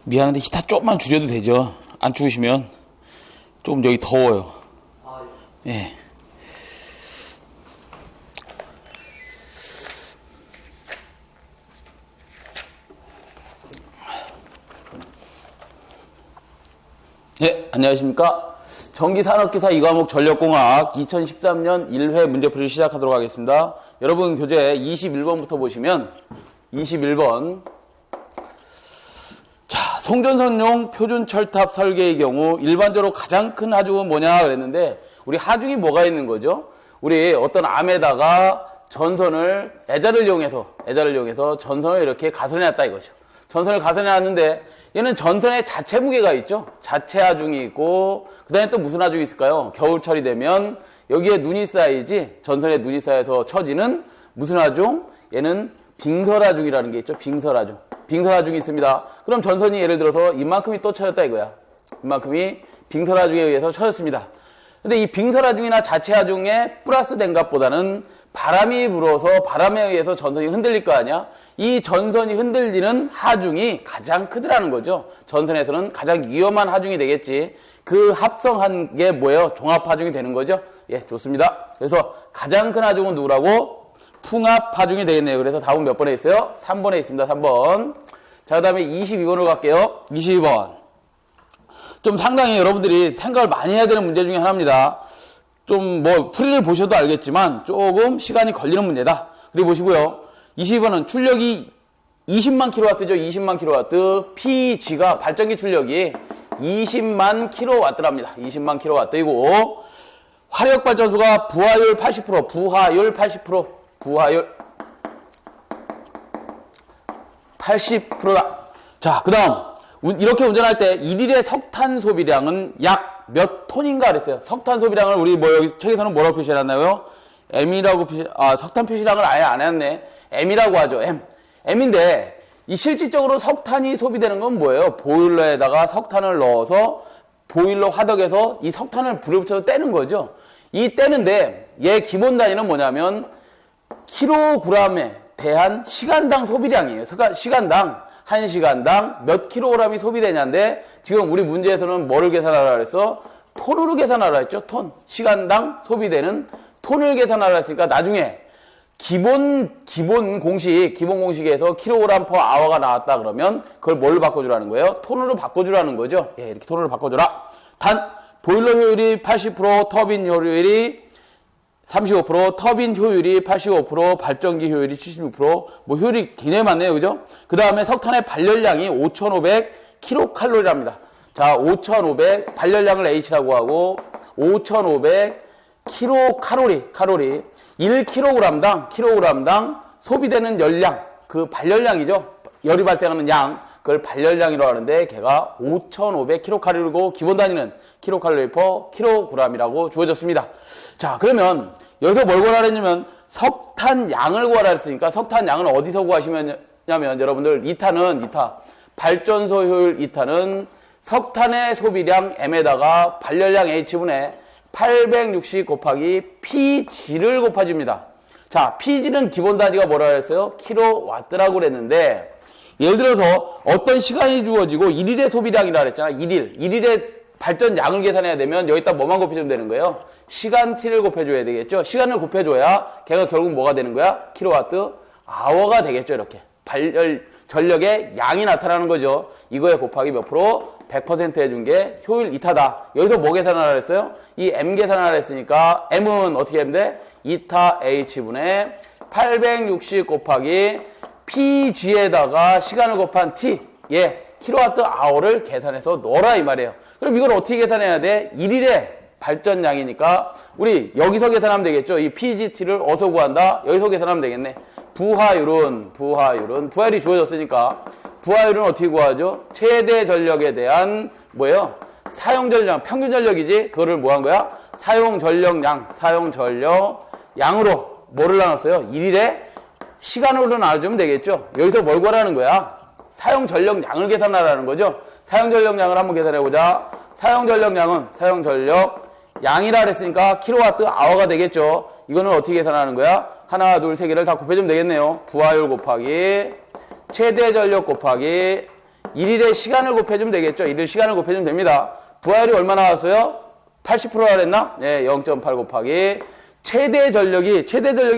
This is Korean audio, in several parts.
미안한데 히터 조금만 줄여도 되죠? 안 추우시면. 조금 여기 더워요. 예. 네, 안녕하십니까. 전기산업기사 2과목 전력공학 2013년 1회 문제풀이를 시작하도록 하겠습니다. 여러분 교재 21번부터 보시면 21번. 자, 송전선용 표준철탑 설계의 경우 일반적으로 가장 큰 하중은 뭐냐 그랬는데, 우리 하중이 뭐가 있는 거죠? 우리 어떤 암에다가 전선을 애자를 이용해서 전선을 이렇게 가설해놨다 이거죠. 전선을 가설해놨는데 얘는 전선의 자체 무게가 있죠. 자체 하중이 있고, 그 다음에 또 무슨 하중이 있을까요? 겨울철이 되면 여기에 눈이 쌓이지, 전선에 눈이 쌓여서 처지는 무슨 하중? 얘는 빙설하중이라는 게 있죠. 빙설하중이 있습니다. 그럼 전선이 예를 들어서 이만큼이 또 쳐졌다 이거야. 이만큼이 빙설하중에 의해서 쳐졌습니다. 근데 이 빙설하중이나 자체하중에 플러스 된 값보다는 바람이 불어서 바람에 의해서 전선이 흔들릴 거 아니야? 이 전선이 흔들리는 하중이 가장 크더라는 거죠. 전선에서는 가장 위험한 하중이 되겠지. 그 합성한 게 뭐예요? 종합하중이 되는 거죠. 예, 좋습니다. 그래서 가장 큰 하중은 누구라고? 풍합하중이 되겠네요. 그래서 답은 몇 번에 있어요? 3번에 있습니다. 3번. 자, 그 다음에 22번으로 갈게요. 22번. 좀 상당히 여러분들이 생각을 많이 해야 되는 문제 중에 하나입니다. 좀 뭐 풀이를 보셔도 알겠지만 조금 시간이 걸리는 문제다. 그리고 보시고요. 22번은 출력이 20만 킬로와트죠. 20만 킬로와트. PG가 발전기 출력이 20만 킬로와트랍니다. 20만 킬로와트이고, 화력 발전소가 부하율 80%, 부하율 80%다. 자, 그 다음 이렇게 운전할 때 1일의 석탄 소비량은 약 몇 톤인가 그랬어요. 석탄 소비량을 우리 뭐 여기 책에서는 뭐라고 표시해놨나요? M이라고 석탄 표시량을 아예 안 해놨네. M이라고 하죠. M인데 이 실질적으로 석탄이 소비되는 건 뭐예요? 보일러에다가 석탄을 넣어서 보일러 화덕에서 이 석탄을 불에 붙여서 떼는 거죠. 이 떼는데 얘 기본 단위는 뭐냐면 킬로그램에 대한 시간당 소비량이에요. 시간당 1시간당 몇 킬로그램이 소비되냐인데, 지금 우리 문제에서는 뭐를 계산하라 그랬어? 톤으로 계산하라 했죠. 톤. 시간당 소비되는 톤을 계산하라 했으니까 나중에 기본 공식에서 킬로그램 퍼 아워가 나왔다 그러면 그걸 뭘로 바꿔주라는 거예요? 톤으로 바꿔주라는 거죠. 예, 이렇게 톤으로 바꿔줘라. 단 보일러 효율이 80%, 터빈 효율이 35%, 터빈 효율이 85%, 발전기 효율이 76%, 뭐 효율이 굉장히 많네요. 그죠? 그 다음에 석탄의 발열량이 5,500kcal랍니다. 자, 5,500, 발열량을 H라고 하고, 5,500kcal, 칼로리. 1kg당 소비되는 열량, 그 발열량이죠. 열이 발생하는 양, 그걸 발열량이라고 하는데, 걔가 5,500kcal이고, 기본 단위는 kcal per kg이라고 주어졌습니다. 자, 그러면 여기서 뭘 구하라 했냐면 석탄 양을 구하라 했으니까, 석탄 양은 어디서 구하시냐면 여러분들 발전소 효율 2탄은 석탄의 소비량 M에다가 발열량 H분의 860 곱하기 PG를 곱해줍니다. 자, PG는 기본 단위가 뭐라 그랬어요? 킬로와트라고 그랬는데, 예를 들어서 어떤 시간이 주어지고 1일의 소비량이라 그랬잖아. 1일의 발전량을 계산해야 되면 여기다 뭐만 곱해주면 되는 거예요? 시간 t를 곱해줘야 되겠죠. 시간을 곱해줘야 걔가 결국 뭐가 되는 거야? 킬로와트 아워가 되겠죠. 이렇게 전력의 양이 나타나는 거죠. 이거에 곱하기 몇 프로? 100% 해준 게 효율 2타다. 여기서 뭐 계산하라 그랬어요? 이 M 계산하라 했으니까 M은 어떻게 하면 돼? 2타 H분의 860 곱하기 PG에다가 시간을 곱한 T, 킬로와트 아워를 계산해서 넣어라 이 말이에요. 그럼 이걸 어떻게 계산해야 돼? 1일의 발전량이니까 우리 여기서 계산하면 되겠죠. 이 PGT를 어디서 구한다? 여기서 계산하면 되겠네. 부하율이 주어졌으니까 부하율은 어떻게 구하죠? 최대 전력에 대한 뭐예요? 사용 전력, 평균 전력이지. 그거를 뭐 한 거야? 사용 전력량으로 뭐를 나눴어요? 1일에 시간으로 나눠주면 되겠죠. 여기서 뭘 구하라는 거야? 사용 전력량을 계산하라는 거죠. 사용 전력량을 한번 계산해보자. 사용 전력량이라 그랬으니까 킬로와트 아워가 되겠죠. 이거는 어떻게 계산하는 거야? 하나, 둘, 세 개를 다 곱해주면 되겠네요. 부하율 곱하기 최대 전력 곱하기 1일의 시간을 곱해주면 되겠죠. 1일 시간을 곱해주면 됩니다. 부하율이 얼마 나왔어요? 80%라 그랬나? 네, 0.8 곱하기 최대 전력이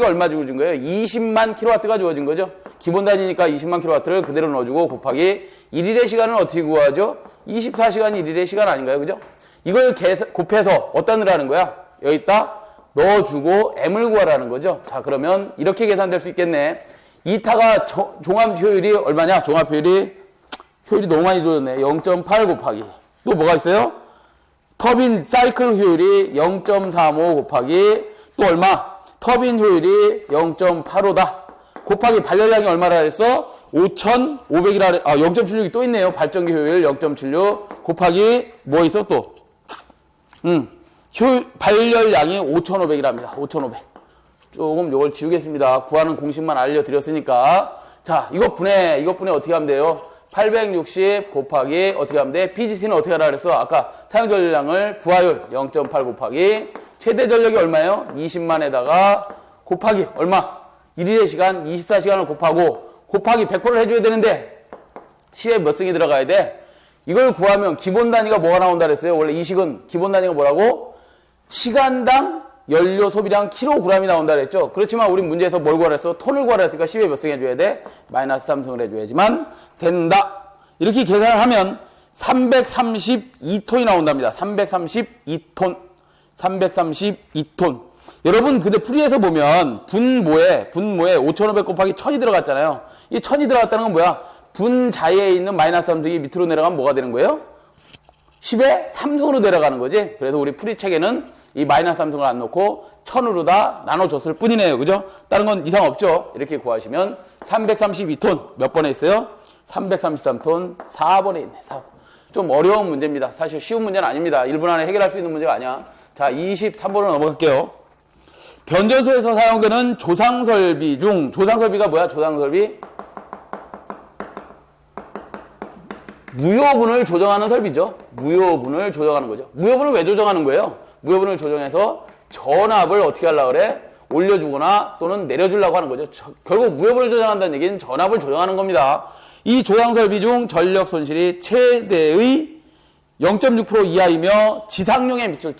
얼마 주어진 거예요? 20만 킬로와트가 주어진 거죠. 기본 단위니까 20만 킬로와트를 그대로 넣어주고 곱하기 1일의 시간은 어떻게 구하죠? 24시간이 1일의 시간 아닌가요? 그죠? 이걸 곱해서 어디다 넣으라는 거야? 여기다 넣어주고 M을 구하라는 거죠. 자, 그러면 이렇게 계산될 수 있겠네. 이타가 종합 효율이 얼마냐? 종합 효율이 너무 많이 줄었네. 0.8 곱하기 또 뭐가 있어요? 터빈 사이클 효율이 0.35 곱하기 또 얼마? 터빈 효율이 0.85다. 곱하기 발열량이 얼마라 그랬어? 5,500이라 0.76이 또 있네요. 발전기 효율 0.76 곱하기 뭐 있어 또? 발열량이 5,500이랍니다. 5,500. 조금 요걸 지우겠습니다. 구하는 공식만 알려드렸으니까. 자, 이것 분해 어떻게 하면 돼요? 860 곱하기 어떻게 하면 돼? PGC는 어떻게 하라 그랬어? 아까 사용 전력량을 부하율 0.8 곱하기 최대 전력이 얼마예요? 20만에다가 곱하기 얼마? 1일의 시간 24시간을 곱하기 100%를 해줘야 되는데 시에 몇 승이 들어가야 돼? 이걸 구하면 기본 단위가 뭐가 나온다 그랬어요? 원래 이 식은 기본 단위가 뭐라고? 시간당 연료 소비량 킬로그램이 나온다 그랬죠? 그렇지만 우리 문제에서 뭘 구하랬어? 톤을 구하랬으니까 10에 몇 승 해줘야 돼? 마이너스 3승을 해줘야지만 된다. 이렇게 계산을 하면 332톤이 나온답니다. 332톤. 여러분, 근데 풀이에서 보면 분모에 5,500 곱하기 1,000이 들어갔잖아요. 이 1,000이 들어갔다는 건 뭐야? 분자에 있는 마이너스 3승이 밑으로 내려가면 뭐가 되는 거예요? 10에 3승으로 내려가는 거지. 그래서 우리 풀이책에는 이 마이너스 3승을 안 놓고 1,000으로 다 나눠줬을 뿐이네요. 그죠? 다른 건 이상 없죠? 이렇게 구하시면 332톤 몇 번에 있어요? 333톤 4번에 있네. 4번. 좀 어려운 문제입니다. 사실 쉬운 문제는 아닙니다. 1분 안에 해결할 수 있는 문제가 아니야. 자, 23번으로 넘어갈게요. 변전소에서 사용되는 조상설비 중 조상설비가 뭐야? 조상설비? 무효분을 조정하는 설비죠. 무효분을 조정하는 거죠. 무효분을 왜 조정하는 거예요? 무효분을 조정해서 전압을 어떻게 하려고 그래? 올려주거나 또는 내려주려고 하는 거죠. 결국 무효분을 조정한다는 얘기는 전압을 조정하는 겁니다. 이 조상설비 중 전력 손실이 최대의 0.6% 이하이며 지상용에 밑줄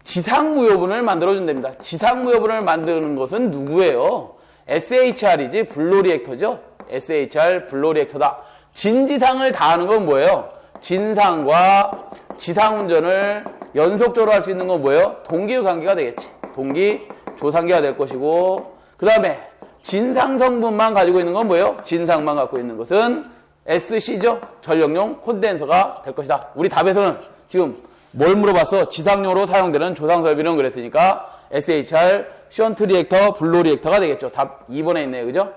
지상무효분을 만들어준답니다. 지상무효분을 만드는 것은 누구예요? SHR이지 블로리액터죠. SHR 블로리액터다. 진지상을 다하는 건 뭐예요? 진상과 지상운전을 연속적으로 할 수 있는 건 뭐예요? 동기관계가 되겠지. 동기조상계가 될 것이고, 그 다음에 진상성분만 가지고 있는 건 뭐예요? 진상만 갖고 있는 것은 SC죠. 전력용 콘덴서가 될 것이다. 우리 답에서는 지금 뭘 물어봤어? 지상용으로 사용되는 조상설비는 그랬으니까 SHR 션트 리액터, 블로 리액터가 되겠죠. 답 2번에 있네요. 그죠?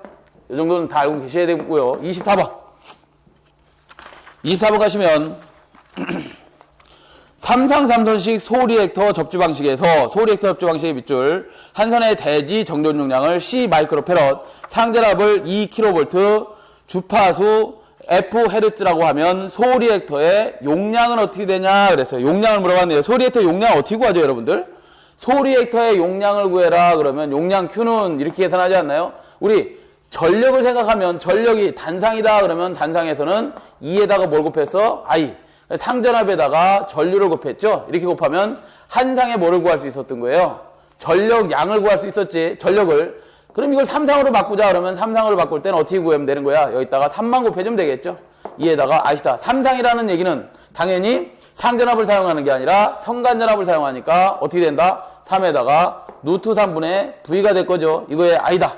이 정도는 다 알고 계셔야 되고요. 24번 가시면 삼상 3선식 소리액터 접주 방식에서 소리액터 접주 방식의 밑줄 한 선의 대지 정전 용량을 C 마이크로페럿, 상전압을 2kV, 주파수 F헤르츠라고 하면 소리액터의 용량은 어떻게 되냐 그랬어요. 용량을 물어봤네요. 소리액터 용량 어떻게 구하죠, 여러분들? 소리액터의 용량을 구해라 그러면 용량 Q는 이렇게 계산하지 않나요? 우리 전력을 생각하면 전력이 단상이다 그러면 단상에서는 2에다가 뭘 곱했어? I. 상전압에다가 전류를 곱했죠? 이렇게 곱하면 한 상에 뭐를 구할 수 있었던 거예요? 전력 양을 구할 수 있었지. 전력을. 그럼 이걸 3상으로 바꾸자 그러면 3상으로 바꿀 때는 어떻게 구하면 되는 거야? 여기다가 3만 곱해주면 되겠죠? 2에다가 아시다. 3상이라는 얘기는 당연히 상전압을 사용하는 게 아니라 성간전압을 사용하니까 어떻게 된다? 3에다가 루트 3분의 V가 될 거죠. 이거에 아니다.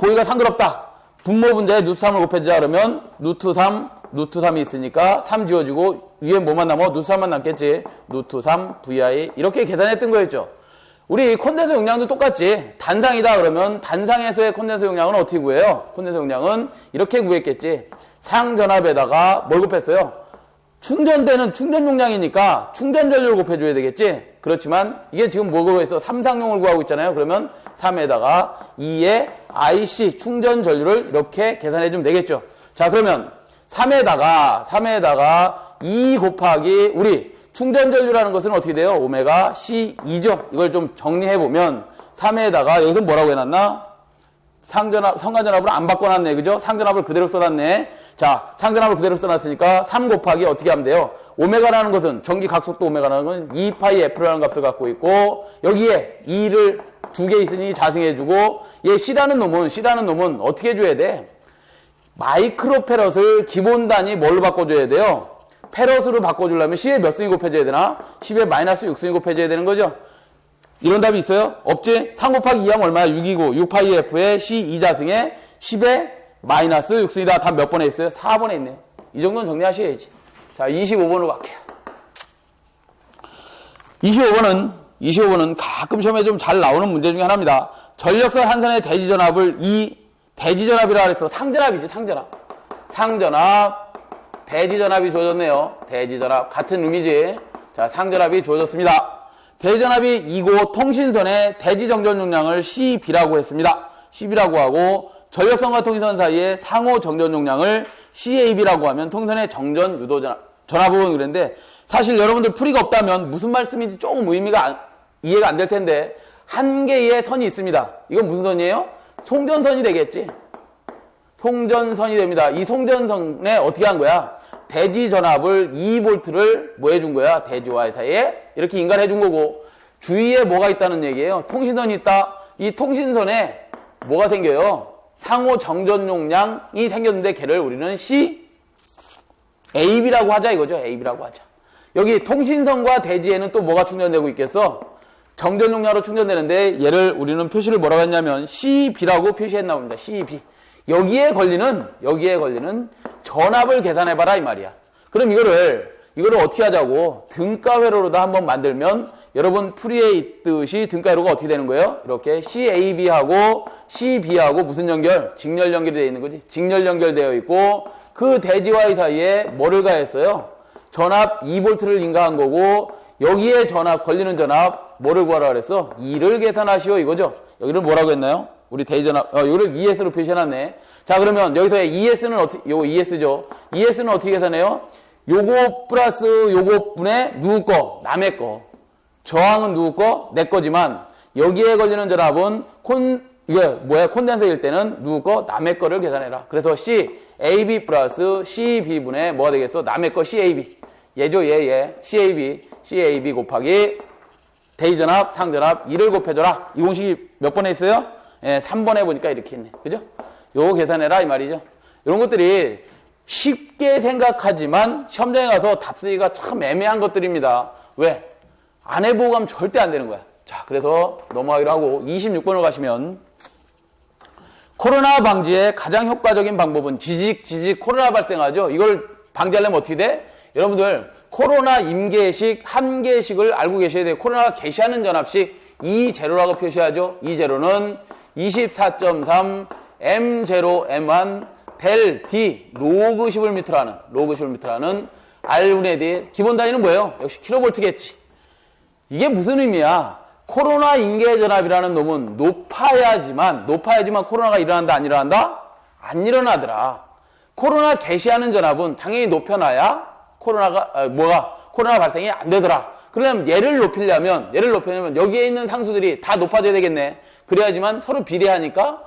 보기가 상관없다. 분모 분자에 루트 3을 곱해주자 그러면 루트 3이 있으니까 3 지워지고 위에 뭐만 남아? 루트 3만 남겠지. 루트 3 VI 이렇게 계산했던 거였죠. 우리 콘덴서 용량도 똑같지. 단상이다 그러면 단상에서의 콘덴서 용량은 어떻게 구해요? 콘덴서 용량은 이렇게 구했겠지. 상전압에다가 뭘 곱했어요? 충전되는 충전 용량이니까 충전 전류를 곱해줘야 되겠지. 그렇지만 이게 지금 뭐 구해서 삼상용을 구하고 있잖아요. 그러면 3에다가 2에 IC 충전 전류를 이렇게 계산해주면 되겠죠. 자, 그러면 3에다가 2 곱하기 우리 충전 전류라는 것은 어떻게 돼요? 오메가 C2죠. 이걸 좀 정리해보면 3에다가 여기서 뭐라고 해놨나? 상관전압을 안 바꿔놨네. 그죠? 상전압을 그대로 써놨네. 자, 상전압을 그대로 써놨으니까 3 곱하기 어떻게 하면 돼요? 오메가라는 것은, 전기 각속도 오메가라는 건 2파이 F라는 값을 갖고 있고, 여기에 2를 2개 있으니 자승해주고, 얘 C라는 놈은 어떻게 해줘야 돼? 마이크로페럿을 기본 단위 뭘로 바꿔줘야 돼요? 페럿으로 바꿔주려면 C에 몇 승이 곱해져야 되나? 10에 마이너스 6승이 곱해져야 되는 거죠? 이런 답이 있어요? 없지? 3 곱하기 2하면 얼마야? 6이고 6파이 F에 C 2자승에 10에 마이너스 6승이다. 답 몇 번에 있어요? 4번에 있네요. 이 정도는 정리하셔야지. 자, 25번으로 갈게요. 25번은 가끔 시험에 좀 잘 나오는 문제 중에 하나입니다. 전력선 한 선의 대지전압을 대지전압이라 그랬어. 상전압이지, 상전압. 대지전압이 주어졌네요. 대지전압. 같은 의미지. 자, 상전압이 주어졌습니다. 대전압이 2고 통신선의 대지정전 용량을 CB라고 했습니다. CB라고 하고 전력선과 통신선 사이의 상호 정전 용량을 CAB라고 하면 통선의 정전 유도 전압은 그랬는데 사실 여러분들 풀이가 없다면 무슨 말씀인지 조금 이해가 안 될 텐데 한 개의 선이 있습니다. 이건 무슨 선이에요? 송전선이 되겠지. 송전선이 됩니다. 이 송전선에 어떻게 한 거야? 대지 전압을 2V를 뭐 해준 거야? 대지와 사이에 이렇게 인가를 해준 거고 주위에 뭐가 있다는 얘기예요? 통신선이 있다. 이 통신선에 뭐가 생겨요? 상호 정전 용량이 생겼는데 걔를 우리는 CAB라고 하자 이거죠. AB라고 하자. 여기 통신선과 대지에는 또 뭐가 충전되고 있겠어? 정전 용량으로 충전되는데 얘를 우리는 표시를 뭐라고 했냐면 CB라고 표시했나 봅니다. CB. 여기에 걸리는 전압을 계산해봐라 이 말이야. 그럼 이거를 어떻게 하자고 등가회로로다 한번 만들면 여러분 풀이에 있듯이 등가회로가 어떻게 되는 거예요? 이렇게 CAB하고 CB하고 무슨 연결? 직렬 연결이 되어 있는 거지. 직렬 연결되어 있고 그 대지와 사이에 뭐를 가했어요? 전압 2V를 인가한 거고 여기에 걸리는 전압 뭐를 구하라 그랬어? 2를 계산하시오 이거죠. 여기를 뭐라고 했나요? 우리 대전압, 이거를 ES로 표시해놨네. 자, 그러면 여기서의 ES는 요거 ES죠. ES는 어떻게 계산해요? 요거 플러스 요거 분의 누구 거? 남의 거. 저항은 누구 거? 내 거지만, 여기에 걸리는 전압은 콘덴서일 때는 누구 거? 남의 거를 계산해라. 그래서 CAB 플러스 CB분의 뭐가 되겠어? 남의 거 CAB. 얘죠, 얘. CAB 곱하기 대지전압, 상전압 2를 곱해줘라. 이 공식이 몇 번에 있어요? 3번에 보니까 이렇게 있네. 그죠? 요거 계산해라 이 말이죠. 이런 것들이 쉽게 생각하지만 시험장에 가서 답 쓰기가 참 애매한 것들입니다. 왜? 안 해보고 가면 절대 안 되는 거야. 자, 그래서 넘어가기로 하고 26번으로 가시면 코로나 방지의 가장 효과적인 방법은 지직 코로나 발생하죠. 이걸 방지하려면 어떻게 돼? 여러분들 코로나 임계식, 한계식을 알고 계셔야 돼요. 코로나가 개시하는 전압식 E0라고 표시하죠. E0는 24.3 M0 M1 델 D 로그 11m라는 R분의 D 기본 단위는 뭐예요? 역시 킬로볼트겠지. 이게 무슨 의미야? 코로나 인계 전압이라는 놈은 높아야지만 코로나가 일어난다 안 일어난다? 안 일어나더라. 코로나 개시하는 전압은 당연히 높여놔야 코로나 발생이 안 되더라. 그러면 얘를 높이려면 여기에 있는 상수들이 다 높아져야 되겠네. 그래야지만 서로 비례하니까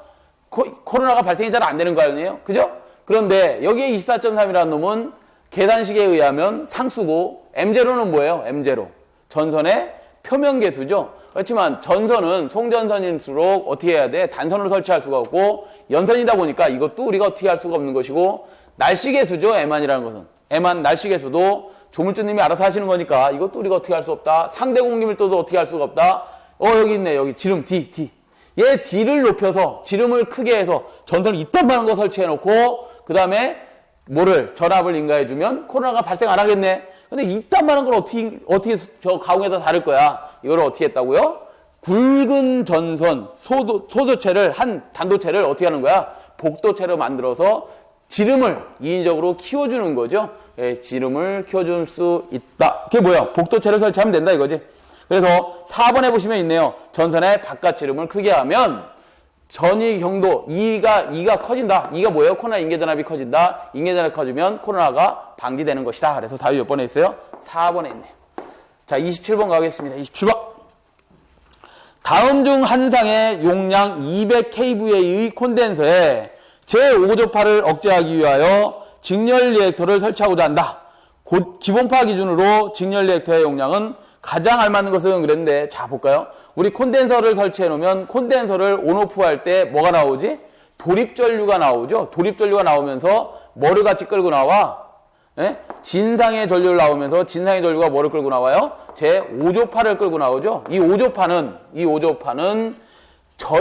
코로나가 발생이 잘 안 되는 거 아니에요? 그죠? 그런데 여기에 24.3이라는 놈은 계산식에 의하면 상수고 M0는 뭐예요? M0. 전선의 표면 계수죠. 그렇지만 전선은 송전선일수록 어떻게 해야 돼? 단선으로 설치할 수가 없고 연선이다 보니까 이것도 우리가 어떻게 할 수가 없는 것이고 날씨 계수죠. M1이라는 것은. M1 날씨 계수도 조물주님이 알아서 하시는 거니까 이것도 우리가 어떻게 할 수 없다. 상대 공기밀도도 어떻게 할 수가 없다. 여기 있네. 여기 지름 D. 얘 D를 높여서 지름을 크게 해서 전선을 이딴만한 거 설치해놓고 그 다음에 전압을 인가해주면 코로나가 발생 안 하겠네. 근데 이딴만한 걸 어떻게 저 가공에다 다룰 거야. 이걸 어떻게 했다고요? 굵은 전선 소도체를 한 단도체를 어떻게 하는 거야? 복도체로 만들어서 지름을 인위적으로 키워주는 거죠. 예, 지름을 키워줄 수 있다. 그게 뭐야? 복도체를 설치하면 된다 이거지. 그래서 4번에 보시면 있네요. 전선의 바깥 지름을 크게 하면 전이 경도 2가 커진다. 2가 뭐예요? 코로나 인계전압이 커진다. 인계전압이 커지면 코로나가 방지되는 것이다. 그래서 답이 몇 번에 있어요? 4번에 있네요. 자, 27번 가겠습니다. 27번. 다음 중 한 상의 용량 200kVA의 콘덴서에 제5조파를 억제하기 위하여 직렬 리액터를 설치하고자 한다. 기본파 기준으로 직렬 리액터의 용량은 가장 알맞는 것은 그랬는데, 자 볼까요? 우리 콘덴서를 설치해 놓으면 콘덴서를 온오프 할 때 뭐가 나오지? 도립전류가 나오죠. 도립전류가 나오면서 뭐를 같이 끌고 나와? 예? 진상의 전류를 나오면서 진상의 전류가 뭐를 끌고 나와요? 제5조파를 끌고 나오죠. 이 5조파는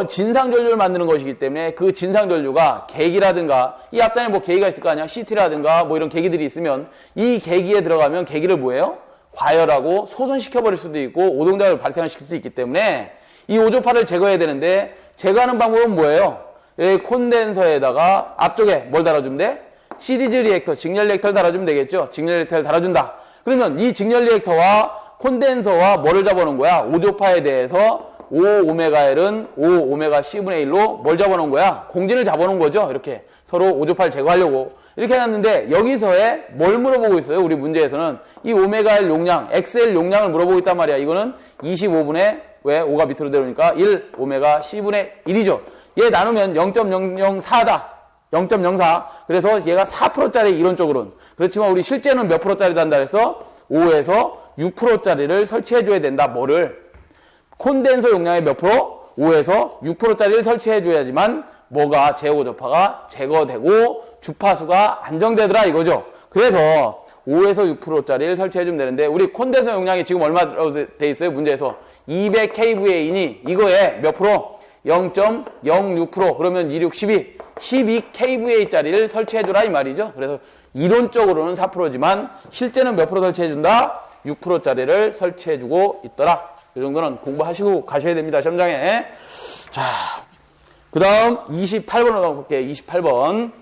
진상 전류를 만드는 것이기 때문에 그 진상 전류가 계기라든가, 이 앞단에 뭐 계기가 있을 거 아니야? CT라든가 뭐 이런 계기들이 있으면 이 계기에 들어가면 계기를 뭐예요? 과열하고 소선시켜버릴 수도 있고 오동작을 발생시킬 수 있기 때문에 이 5조파를 제거해야 되는데, 제거하는 방법은 뭐예요? 콘덴서에다가 앞쪽에 뭘 달아주면 돼? 시리즈 리액터, 직렬 리액터를 달아주면 되겠죠? 직렬 리액터를 달아준다. 그러면 이 직렬 리액터와 콘덴서와 뭐를 잡아놓은 거야? 5조파에 대해서 5ωL은 5ωC분의 1로 뭘 잡아놓은 거야? 공진을 잡아놓은 거죠? 이렇게 서로 5조파를 제거하려고 이렇게 해놨는데, 여기서의 뭘 물어보고 있어요? 우리 문제에서는 이 ωL 용량, XL 용량을 물어보고 있단 말이야. 이거는 25분의 왜 5가 밑으로 내려오니까 1 ωC분의 1이죠. 얘 나누면 0.004다. 0.04. 그래서 얘가 4%짜리 이론적으로는. 그렇지만 우리 실제는 몇 프로짜리 단다 그래서 5에서 6%짜리를 설치해줘야 된다. 뭐를? 콘덴서 용량의 몇 프로? 5에서 6%짜리를 설치해줘야지만 뭐가 제5조파가 제거되고 주파수가 안정되더라 이거죠. 그래서 5에서 6%짜리를 설치해주면 되는데, 우리 콘덴서 용량이 지금 얼마로 돼 있어요? 문제에서 200kVA이니 이거에 몇 프로? 0.06%. 그러면 2, 6, 12kVA짜리를 설치해주라 이 말이죠. 그래서 이론적으로는 4%지만 실제는 몇 프로 설치해준다? 6%짜리를 설치해주고 있더라. 이 정도는 공부하시고 가셔야 됩니다. 시험장에. 자, 그 다음 28번으로 가볼게요. 28번.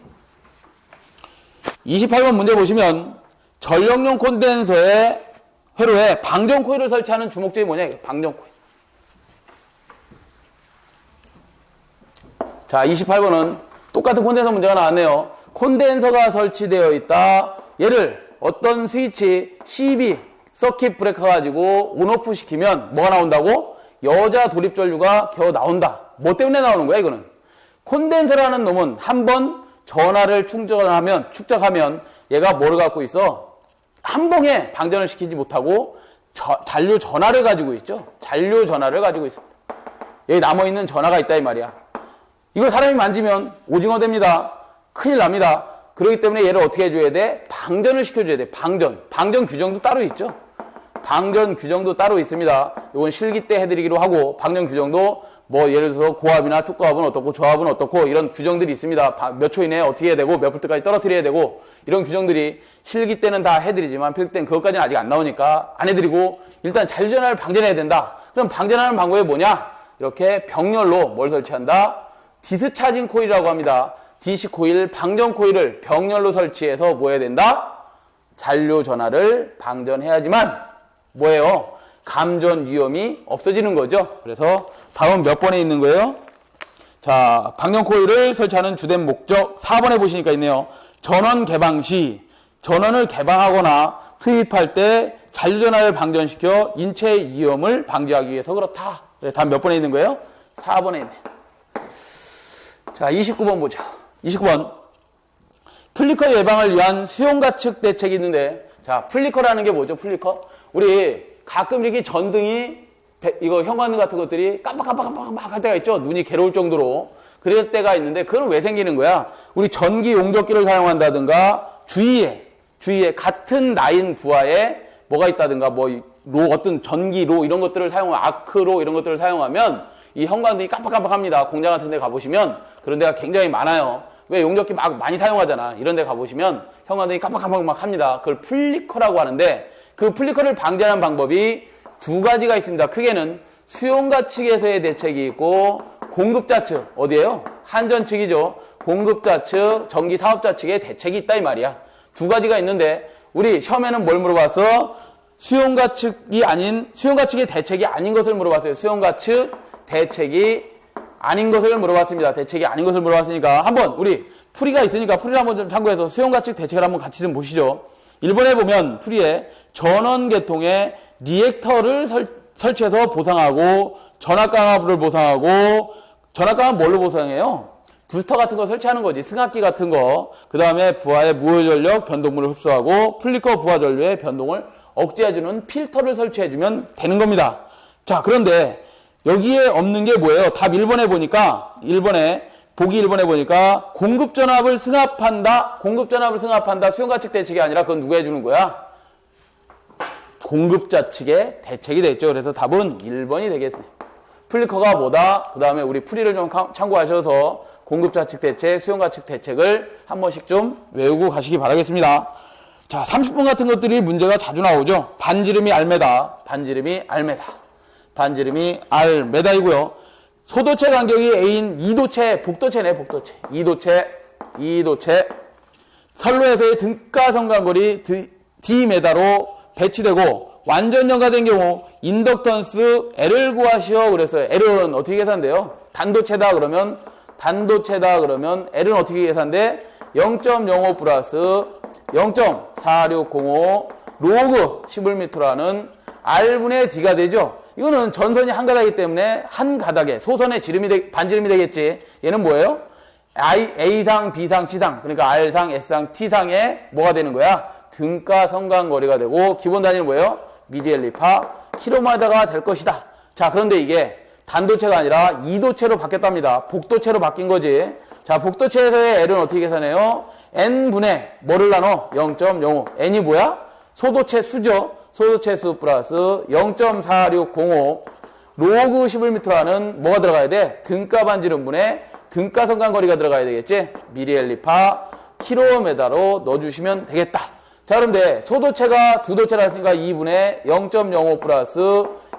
28번 문제 보시면 전력용 콘덴서의 회로에 방전 코일을 설치하는 주목점이 뭐냐? 방전 코일. 자, 28번은 똑같은 콘덴서 문제가 나왔네요. 콘덴서가 설치되어 있다. 얘를 어떤 스위치 CB 서킷 브레이커 가지고 온오프 시키면 뭐가 나온다고? 여자 도립전류가 겨우 나온다. 뭐 때문에 나오는 거야 이거는? 콘덴서라는 놈은 한번 전하를 축적하면 얘가 뭐를 갖고 있어? 한 번에 방전을 시키지 못하고 잔류 전하를 가지고 있죠. 잔류 전하를 가지고 있습니다. 여기 남아있는 전하가 있다 이 말이야. 이거 사람이 만지면 오징어 됩니다. 큰일 납니다. 그렇기 때문에 얘를 어떻게 해줘야 돼? 방전을 시켜줘야 돼. 방전 규정도 따로 있죠. 방전 규정도 따로 있습니다. 이건 실기 때 해드리기로 하고, 방전 규정도 뭐 예를 들어서 고압이나 특고압은 어떻고 저압은 어떻고 이런 규정들이 있습니다. 몇 초 이내에 어떻게 해야 되고 몇 볼트까지 떨어뜨려야 되고 이런 규정들이 실기 때는 다 해드리지만 필기 때는 그것까지는 아직 안 나오니까 안 해드리고, 일단 잔류전하를 방전해야 된다. 그럼 방전하는 방법이 뭐냐? 이렇게 병렬로 뭘 설치한다? 디스차징 코일이라고 합니다. DC 코일, 방전 코일을 병렬로 설치해서 뭐 해야 된다? 잔류 전하를 방전해야지만 뭐예요? 감전 위험이 없어지는 거죠. 그래서 다음 몇 번에 있는 거예요? 자, 방전 코일을 설치하는 주된 목적 4번에 보시니까 있네요. 전원 개방 시 전원을 개방하거나 투입할 때 잔류 전하를 방전시켜 인체 위험을 방지하기 위해서 그렇다. 그래서 다음 몇 번에 있는 거예요? 4번에 있네. 자, 29번 보죠. 29번. 플리커 예방을 위한 수용가측 대책이 있는데, 자, 플리커라는 게 뭐죠? 플리커? 우리 가끔 이렇게 전등이 이거 현관등 같은 것들이 깜빡깜빡깜빡 할 때가 있죠. 눈이 괴로울 정도로. 그럴 때가 있는데, 그건 왜 생기는 거야? 우리 전기 용접기를 사용한다든가 주위에 같은 라인 부하에 뭐가 있다든가 어떤 전기로 이런 것들을 아크로 이런 것들을 사용하면 이 현관등이 깜빡깜빡합니다. 공장 같은 데 가보시면 그런 데가 굉장히 많아요. 왜? 용접기 막 많이 사용하잖아. 이런 데 가보시면 현관등이 깜빡깜빡 막 합니다. 그걸 플리커라고 하는데, 그 플리커를 방지하는 방법이 두 가지가 있습니다. 크게는 수용가 측에서의 대책이 있고, 공급자 측, 어디예요? 한전 측이죠. 공급자 측, 전기 사업자 측의 대책이 있다 이 말이야. 두 가지가 있는데, 우리 시험에는 뭘 물어봤어? 수용가 측의 대책이 아닌 것을 물어봤어요. 수용가 측 대책이 아닌 것을 물어봤습니다. 대책이 아닌 것을 물어봤으니까 한번 우리 풀이가 있으니까 풀이를 한번 좀 참고해서 수용가 측 대책을 한번 같이 좀 보시죠. 1번에 보면 풀이에 전원 계통에 리액터를 설치해서 보상하고 전압강압을 보상하고, 전압강압 뭘로 보상해요? 부스터 같은 거 설치하는 거지. 승합기 같은 거. 그 다음에 부하의 무효전력 변동물을 흡수하고 플리커 부하 전류의 변동을 억제해주는 필터를 설치해주면 되는 겁니다. 자, 그런데 여기에 없는 게 뭐예요? 답 1번에 보니까, 보기 1번에 보니까 공급전압을 승합한다. 공급전압을 승합한다. 수용가측 대책이 아니라 그건 누가 해주는 거야? 공급자 측의 대책이 됐죠. 그래서 답은 1번이 되겠어요. 플리커가 뭐다? 그 다음에 우리 풀이를 좀 참고하셔서 공급자 측 대책, 수용가 측 대책을 한 번씩 좀 외우고 가시기 바라겠습니다. 자, 30번 같은 것들이 문제가 자주 나오죠. 반지름이 R매다. 반지름이 R매다. 반지름이 R매다이고요. 소도체 간격이 A인 이도체, 복도체네, 복도체. 이도체. 선로에서의 등가 성간거리 D매다로 배치되고 완전 연가된 경우 인덕턴스 L을 구하시오. 그래서 L은 어떻게 계산돼요? 단도체다 그러면 L은 어떻게 계산돼? 0.05 플러스 0.4605 로그 11m라는 R분의 D가 되죠. 이거는 전선이 한 가닥이기 때문에 한 가닥에 소선의 반지름이 되겠지. 얘는 뭐예요? A상, B상, C상, 그러니까 R상, S상, T상에 뭐가 되는 거야? 등가 성간거리가 되고 기본 단위는 뭐예요? 미리엘리파 킬로마다가 될 것이다. 자, 그런데 이게 단도체가 아니라 이도체로 바뀌었답니다. 복도체로 바뀐 거지. 자, 복도체에서의 L은 어떻게 계산해요? N분의 뭐를 나눠? 0.05. N이 뭐야? 소도체 수죠. 소도체 수 플러스 0.4605 로그 11m라는 뭐가 들어가야 돼? 등가 반지름분의 등가 성간거리가 들어가야 되겠지? 미리엘리파 킬로미터로 넣어주시면 되겠다. 자, 그런데 소도체가 두 도체라 했으니까 2분의 0.05 플러스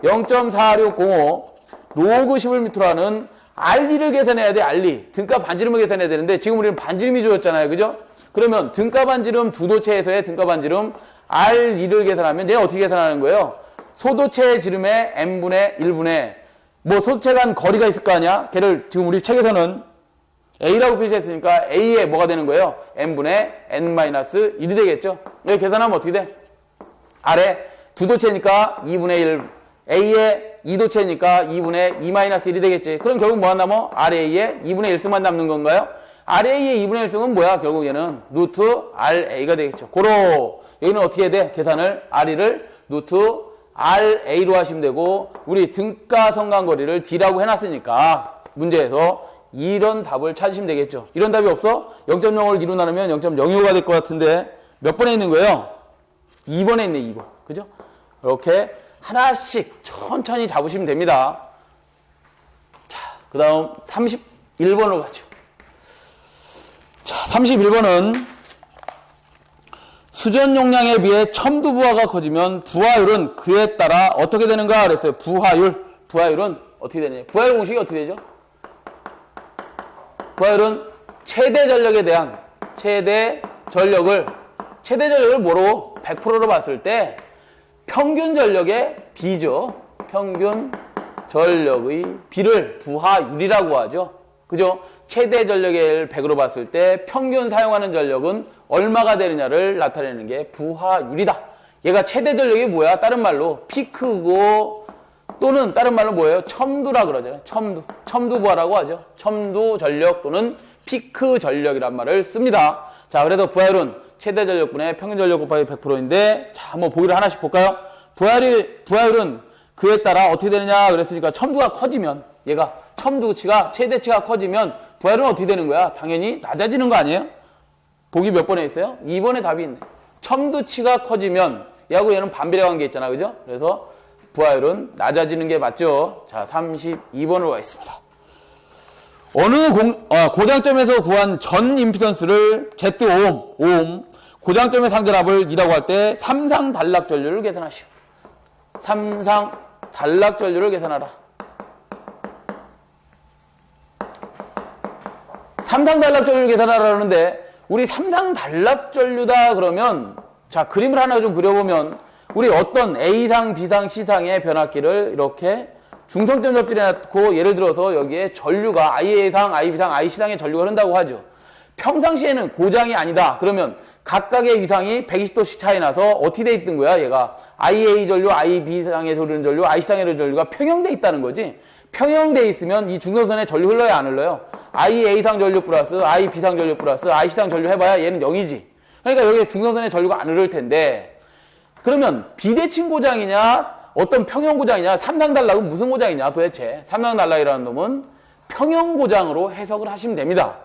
0.4605 로그 11m라는 R2를 계산해야 돼. R2. 등가 반지름을 계산해야 되는데 지금 우리는 반지름이 주었잖아요. 그죠? 그러면 등가 반지름 두 도체에서의 등가 반지름 R2를 계산하면 얘는 어떻게 계산하는 거예요? 소도체 지름의 N분의 1분의 소도체 간 거리가 있을 거 아니야? 걔를 지금 우리 책에서는 A라고 표시했으니까 A에 뭐가 되는 거예요? N분의 N-1이 되겠죠? 여기 계산하면 어떻게 돼? 아래 두 도체니까 2분의 1, A에 2도체니까 2분의 2-1이 되겠지. 그럼 결국 뭐가 남아? RA에 2분의 1승만 남는 건가요? RA의 2분의 1승은 뭐야? 결국 얘는 루트 RA가 되겠죠. 고로 여기는 어떻게 해야 돼? 계산을 RE를 루트 RA로 하시면 되고 우리 등가 성간거리를 D라고 해놨으니까 문제에서 이런 답을 찾으시면 되겠죠. 이런 답이 없어? 0.05를 2로 나누면 0.025가 될 것 같은데 몇 번에 있는 거예요? 2번에 있네, 2번. 그죠? 이렇게 하나씩 천천히 잡으시면 됩니다. 자, 그 다음 31번으로 가죠. 자, 31번은 수전 용량에 비해 첨두 부하가 커지면 부하율은 그에 따라 어떻게 되는가 그랬어요. 부하율은 어떻게 되느냐. 부하율 공식이 어떻게 되죠? 부하율은 최대 전력에 대한 최대 전력을 뭐로 100%로 봤을 때 평균 전력의 비죠. 평균 전력의 비를 부하율이라고 하죠. 그죠? 최대 전력의 100으로 봤을 때 평균 사용하는 전력은 얼마가 되느냐를 나타내는 게 부하율이다. 얘가 최대 전력이 뭐야? 다른 말로 피크고 또는 다른 말로 뭐예요? 첨두라 그러잖아요. 첨두 부하라고 하죠. 첨두 전력 또는 피크 전력이란 말을 씁니다. 자, 그래서 부하율은 최대 전력분의 평균 전력 곱하기 100%인데 자, 한번 보기를 하나씩 볼까요? 부하율은 그에 따라 어떻게 되느냐 그랬으니까 첨두가 커지면 얘가 첨두치가 최대치가 커지면 부하율은 어떻게 되는 거야? 당연히 낮아지는 거 아니에요? 보기 몇 번에 있어요? 2번에 답이 있네. 첨두치가 커지면 얘하고 얘는 반비례 관계 있잖아. 그죠? 그래서 부하율은 낮아지는 게 맞죠. 자, 32번으로 가겠습니다. 어느 고장점에서 구한 전 임피던스를 Z5옴 고장점의 상전압을 2라고 할 때 삼상 단락 전류를 계산하시오. 삼상 단락 전류를 계산하라. 삼상 단락 전류를 계산하라는데 우리 삼상 단락 전류다 그러면 자, 그림을 하나 좀 그려보면 우리 어떤 A상, B상, C상의 변압기를 이렇게 중성점 접지에 놓고 예를 들어서 여기에 전류가 IA상, IB상, IC상의 전류가 흐른다고 하죠. 평상시에는 고장이 아니다. 그러면 각각의 위상이 120도씩 차이 나서 어떻게 돼 있던 거야, 얘가. IA 전류, IB상에 흐르는 전류, I상에 흐르는 전류가 평형돼 있다는 거지. 평형돼 있으면 이 중성선에 전류 흘러야 안 흘러요? IA상 전류 플러스, IB상 전류 플러스, IC상 전류 해봐야 얘는 0이지. 그러니까 여기 중성선에 전류가 안 흐를 텐데, 그러면 비대칭 고장이냐, 어떤 평형 고장이냐, 삼상달락은 무슨 고장이냐, 도대체. 삼상달락이라는 놈은 평형 고장으로 해석을 하시면 됩니다.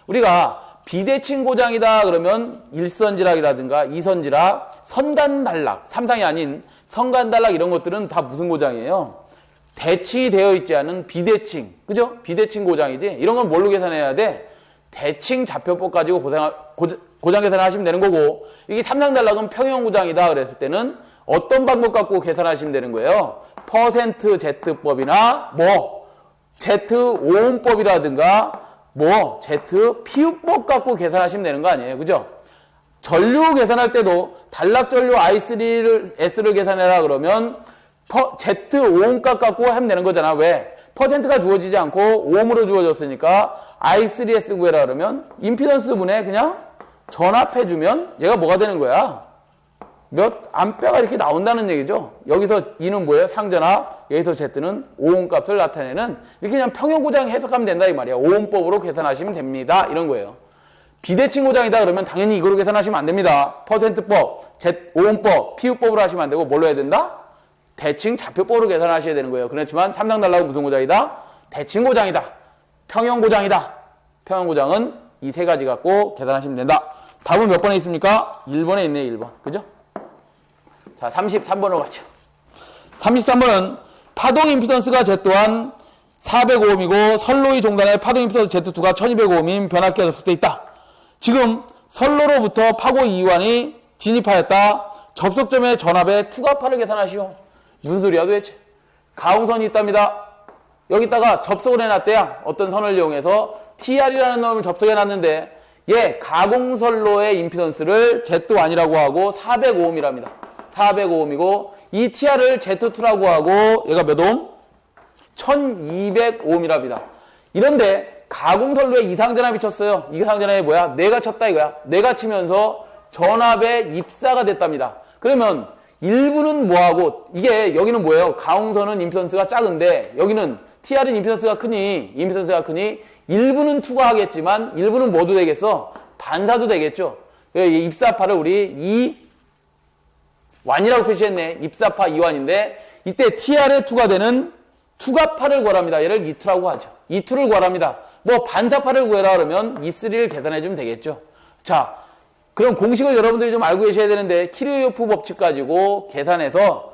우리가 비대칭 고장이다 그러면 일선지락이라든가 이선지락, 선간단락, 삼상이 아닌 선간단락 이런 것들은 다 무슨 고장이에요? 대칭이 되어 있지 않은 비대칭, 그죠? 비대칭 고장이지. 이런 건 뭘로 계산해야 돼? 대칭 좌표법 가지고 고장 계산을 하시면 되는 거고, 이게 삼상단락은 평형 고장이다 그랬을 때는 어떤 방법 갖고 계산하시면 되는 거예요? 퍼센트 Z법이나 뭐 Z 오음법이라든가 뭐 Z 피우법 갖고 계산하시면 되는 거 아니에요, 그죠? 전류 계산할 때도 단락 전류 I3를 S를 계산해라 그러면 Z 오음값 갖고 하면 되는 거잖아. 왜? 퍼센트가 주어지지 않고 오음으로 주어졌으니까 I3S 구해라 그러면 임피던스 분에 그냥 전압해주면 얘가 뭐가 되는 거야? 몇 암페어가 이렇게 나온다는 얘기죠. 여기서 E는 뭐예요? 상전압, 여기서 Z는 오음값을 나타내는, 이렇게 그냥 평형고장 해석하면 된다 이 말이야. 오음법으로 계산하시면 됩니다, 이런 거예요. 비대칭 고장이다 그러면 당연히 이거로 계산하시면 안 됩니다. 퍼센트법, 오음법, 피우법으로 하시면 안 되고 뭘로 해야 된다? 대칭 좌표법으로 계산하셔야 되는 거예요. 그렇지만 삼상달락은 무슨 고장이다? 대칭 고장이다. 평형 고장이다. 평형 고장은 이 세 가지 갖고 계산하시면 된다. 답은 몇 번에 있습니까? 1번에 있네요, 1번. 그죠? 자, 33번으로 가죠. 33번은 파동 임피던스가 Z 또한 405옴이고 선로의 종단에 파동 임피던스 Z2가 1205옴인 변압기가 접속되어 있다. 지금 선로로부터 파고 이완이 진입하였다. 접속점의 전압의 투과파를 계산하시오. 무슨 소리야 도대체? 가공선이 있답니다. 여기다가 접속을 해놨대야. 어떤 선을 이용해서 TR이라는 놈을 접속해놨는데 얘 가공선로의 임피던스를 Z1이라고 하고 405옴이랍니다. 405옴이고 이 TR을 Z2라고 하고 얘가 몇 옴? 1200옴이랍니다. 이런데 가공선로에 이상전압이 쳤어요. 이상전압이 뭐야? 내가 쳤다 이거야. 내가 치면서 전압의 입사가 됐답니다. 그러면 일부는 뭐하고, 이게 여기는 뭐예요? 가공선은 임피던스가 작은데 여기는 TR은 임피던스가 크니 일부는 투과하겠지만 일부는 뭐도 되겠어? 반사도 되겠죠. 입사파를 우리 2완이라고 표시했네. 입사파 2완인데 이때 TR에 투과되는 투과파를 구하랍니다. 얘를 E2라고 하죠. E2를 구하랍니다. 뭐 반사파를 구해라 그러면 E3를 계산해주면 되겠죠. 자, 그럼 공식을 여러분들이 좀 알고 계셔야 되는데 키르요프 법칙 가지고 계산해서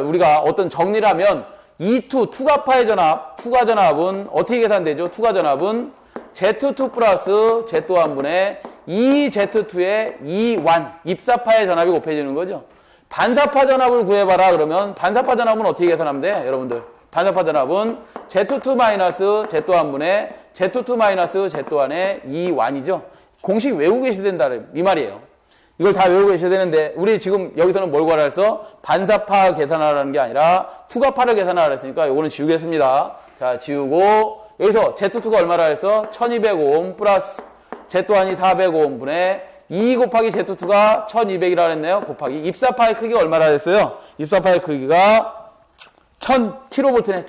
우리가 어떤 정리를 하면 E2 투과파의 전압, 투과전압은 어떻게 계산되죠? 투과전압은 Z2 플러스 Z1분의 2Z2의 2완 입사파의 전압이 곱해지는 거죠. 반사파 전압을 구해봐라 그러면 반사파 전압은 어떻게 계산하면 돼? 여러분들 반사파 전압은 Z2 마이너스 Z1분의 Z2 마이너스 Z1의 2완이죠. 공식 외우고 계셔야 된다 이 말이에요. 이걸 다 외우고 계셔야 되는데 우리 지금 여기서는 뭘 구하라 했어? 반사파 계산하라는 게 아니라 투과파를 계산하라 했으니까 이거는 지우겠습니다. 자, 지우고 여기서 Z2가 얼마라 했어? 1200옴 플러스 Z1이 405옴 분의 2 곱하기 Z2가 1200이라 그랬네요. 곱하기 입사파의 크기가 얼마라 했어요? 입사파의 크기가 1000kV네.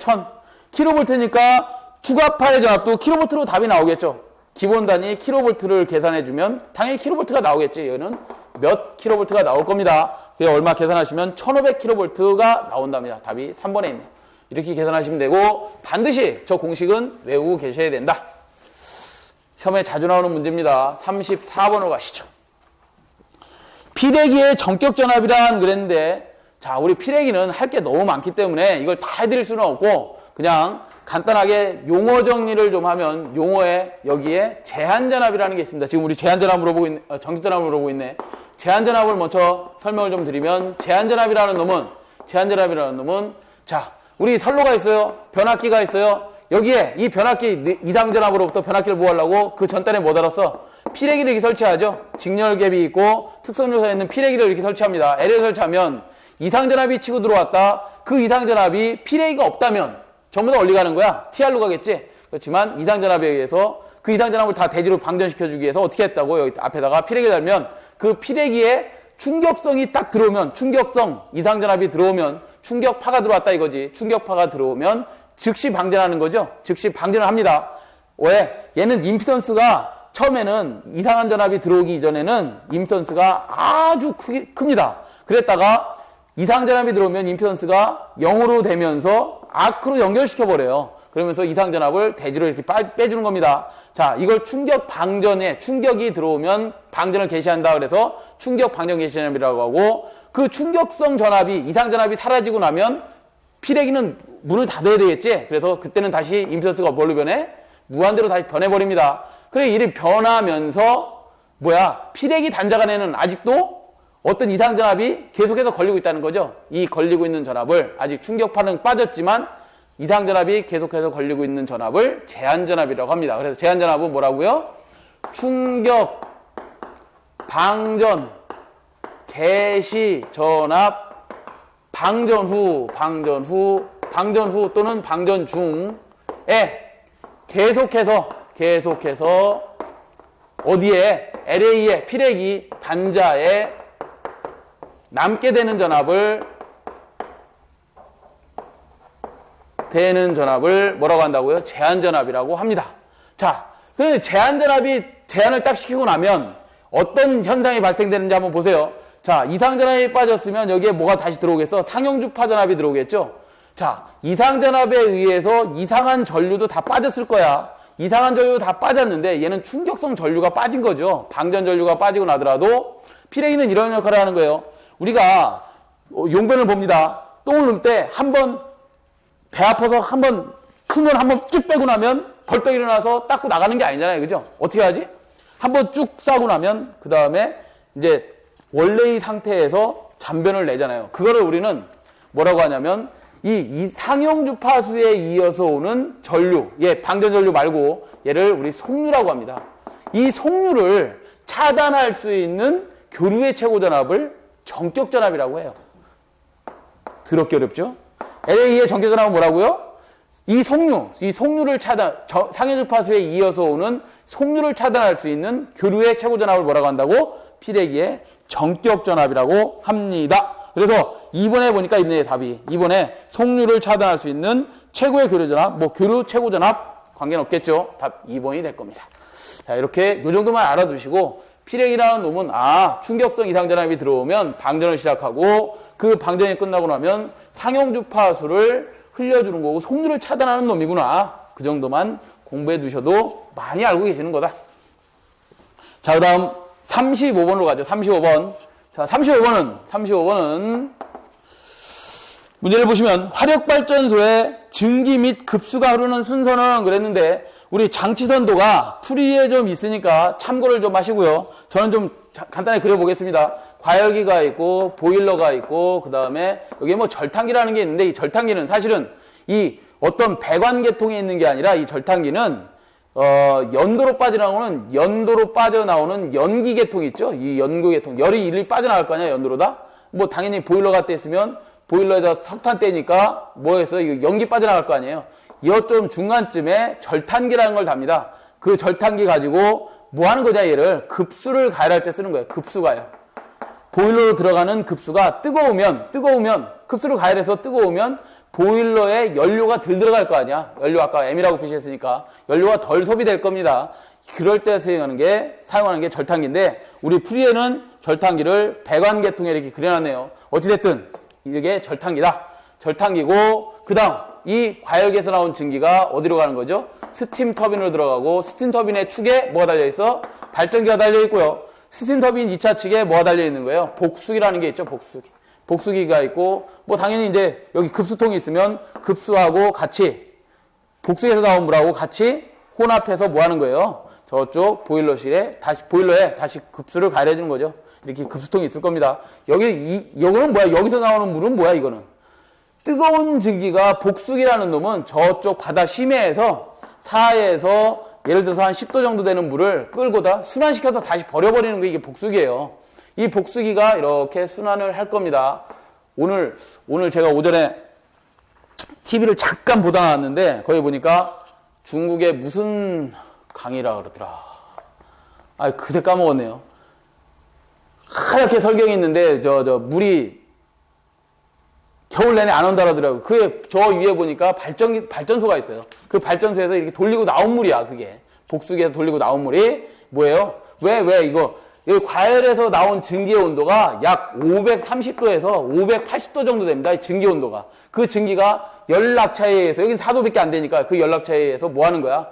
1000kV니까 투과파의 전압도 킬로볼트로 답이 나오겠죠. 기본 단위 킬로볼트를 계산해주면 당연히 킬로볼트가 나오겠지. 여기는 몇 킬로볼트가 나올 겁니다. 그게 얼마 계산하시면 1500킬로볼트가 나온답니다. 답이 3번에 있네요. 이렇게 계산하시면 되고 반드시 저 공식은 외우고 계셔야 된다. 시험에 자주 나오는 문제입니다. 34번으로 가시죠. 피레기의 전격 전압이란 그랬는데 자, 우리 피레기는 할 게 너무 많기 때문에 이걸 다 해드릴 수는 없고 그냥 간단하게 용어 정리를 좀 하면 용어에 여기에 제한전압이라는 게 있습니다. 지금 우리 제한전압 물어보고 있네, 전격전압 물어보고 있네. 제한전압을 먼저 설명을 좀 드리면 제한전압이라는 놈은 자, 우리 선로가 있어요. 변압기가 있어요. 여기에 이 변압기 이상전압으로부터 변압기를 보호하려고 그 전단에 뭐 달았어? 피레기를 이렇게 설치하죠. 직렬갭이 있고 특성요소에 있는 피레기를 이렇게 설치합니다. L을 설치하면 이상전압이 치고 들어왔다. 그 이상전압이 피레기가 없다면 전부 다 어디 가는 거야? TR로 가겠지? 그렇지만 이상전압에 의해서 그 이상전압을 다 대지로 방전시켜주기 위해서 어떻게 했다고? 여기 앞에다가 피레기 달면 그 피레기에 충격성이 딱 들어오면, 충격성, 이상전압이 들어오면 충격파가 들어왔다 이거지. 충격파가 들어오면 즉시 방전하는 거죠. 즉시 방전을 합니다. 왜? 얘는 임피던스가 처음에는 이상한 전압이 들어오기 이전에는 임피던스가 아주 큽니다. 그랬다가 이상전압이 들어오면 임피던스가 0으로 되면서 아크로 연결시켜버려요. 그러면서 이상전압을 대지로 이렇게 빼주는 겁니다. 자, 이걸 충격 방전에, 충격이 들어오면 방전을 개시한다. 그래서 충격 방전 개시전압이라고 하고, 그 충격성 전압이, 이상전압이 사라지고 나면 피레기는 문을 닫아야 되겠지? 그래서 그때는 다시 임피던스가 뭘로 변해? 무한대로 다시 변해버립니다. 그래, 이리 변하면서, 피레기 단자 간에는 아직도 어떤 이상전압이 계속해서 걸리고 있다는 거죠. 이 걸리고 있는 전압을, 아직 충격파는 빠졌지만, 이상전압이 계속해서 걸리고 있는 전압을 제한전압이라고 합니다. 그래서 제한전압은 뭐라고요? 충격, 방전, 개시, 전압, 방전 후 또는 방전 중에 계속해서 어디에? LA의 피레기 단자에 남게 되는 전압을 뭐라고 한다고요? 제한전압이라고 합니다. 자, 그런데 제한전압이 제한을 딱 시키고 나면 어떤 현상이 발생되는지 한번 보세요. 자, 이상전압이 빠졌으면 여기에 뭐가 다시 들어오겠어? 상형주파 전압이 들어오겠죠? 자, 이상전압에 의해서 이상한 전류도 다 빠졌을 거야. 이상한 전류도 다 빠졌는데 얘는 충격성 전류가 빠진 거죠. 방전 전류가 빠지고 나더라도 피레기는 이런 역할을 하는 거예요. 우리가 용변을 봅니다. 똥을 넣을 때 한번 배 아파서 한번 큰 걸 한번 쭉 빼고 나면 벌떡 일어나서 닦고 나가는 게 아니잖아요. 그죠? 어떻게 하지? 한번 쭉 싸고 나면 그 다음에 이제 원래의 상태에서 잔변을 내잖아요. 그거를 우리는 뭐라고 하냐면 이 상형주파수에 이어서 오는 전류, 방전 전류 말고 얘를 우리 속류라고 합니다. 이 속류를 차단할 수 있는 교류의 최고 전압을 전격 전압이라고 해요. 더럽게 어렵죠? LA의 전격 전압은 뭐라고요? 이 속류를 상형주파수에 이어서 오는 속류를 차단할 수 있는 교류의 최고 전압을 뭐라고 한다고? 피레기의 전격 전압이라고 합니다. 그래서 2번에 보니까 있네, 답이. 2번에 속류를 차단할 수 있는 최고의 교류 전압, 교류 최고 전압 관계는 없겠죠. 답 2번이 될 겁니다. 자, 이렇게 요 정도만 알아두시고 피레기라는 놈은 충격성 이상 전압이 들어오면 방전을 시작하고 그 방전이 끝나고 나면 상형주파수를 흘려주는 거고 속류를 차단하는 놈이구나. 그 정도만 공부해 두셔도 많이 알고 계시는 거다. 자, 그 다음 35번으로 가죠. 35번. 자, 35번은 문제를 보시면 화력발전소에 증기 및 급수가 흐르는 순서는 그랬는데 우리 장치선도가 풀이에 좀 있으니까 참고를 좀 하시고요. 저는 좀 간단히 그려보겠습니다. 과열기가 있고 보일러가 있고 그 다음에 여기 절탄기라는 게 있는데 이 절탄기는 사실은 이 어떤 배관계통에 있는 게 아니라 이 절탄기는 연도로 빠져나오는 연기계통이 있죠. 이 연기계통 열이 일일이 빠져나갈 거 아니야, 연도로다. 당연히 보일러 같은 데 있으면 보일러에다 석탄 떼니까 뭐겠어요? 이거 연기 빠져나갈 거 아니에요. 이 좀 중간쯤에 절탄기라는 걸 답니다. 그 절탄기 가지고 뭐 하는 거냐, 얘를 급수를 가열할 때 쓰는 거예요. 급수가요. 보일러로 들어가는 급수가 뜨거우면 급수를 가열해서 뜨거우면 보일러에 연료가 덜 들어갈 거 아니야. 연료 아까 M이라고 표시했으니까 연료가 덜 소비될 겁니다. 그럴 때 사용하는 게 절탄기인데 우리 풀이에는 절탄기를 배관계통에 이렇게 그려놨네요. 어찌됐든 이게 절탄기다. 절탄기고 그 다음 이 과열기에서 나온 증기가 어디로 가는 거죠? 스팀 터빈으로 들어가고 스팀 터빈의 축에 뭐가 달려있어? 발전기가 달려있고요. 스팀 터빈 2차 측에 뭐가 달려있는 거예요? 복수기라는 게 있죠. 복수기가 있고 당연히 이제 여기 급수통이 있으면 급수하고 같이 복수기에서 나온 물하고 같이 혼합해서 뭐 하는 거예요? 저쪽 보일러에 다시 급수를 가열해 주는 거죠. 이렇게 급수통이 있을 겁니다. 여기는 뭐야? 여기서 나오는 물은 뭐야, 이거는? 뜨거운 증기가 복수기라는 놈은 저쪽 바다 심해에서 사해에서 예를 들어서 한 10도 정도 되는 물을 끌고 다 순환시켜서 다시 버려버리는 게 이게 복수기예요. 이 복수기가 이렇게 순환을 할 겁니다. 오늘 제가 오전에 TV를 잠깐 보다 나왔는데 거기 보니까 중국의 무슨 강의라 그러더라. 아, 그새 까먹었네요. 하얗게 설경이 있는데, 물이 겨울 내내 안 온다 그러더라고요. 그게 저 위에 보니까 발전소가 있어요. 그 발전소에서 이렇게 돌리고 나온 물이야, 그게. 복수기에서 돌리고 나온 물이 뭐예요? 여기 과열에서 나온 증기의 온도가 약 530도에서 580도 정도 됩니다. 이 증기 온도가. 그 증기가 연락차에 의해서, 여긴 4도밖에 안 되니까 그 연락차에 의해서 뭐 하는 거야?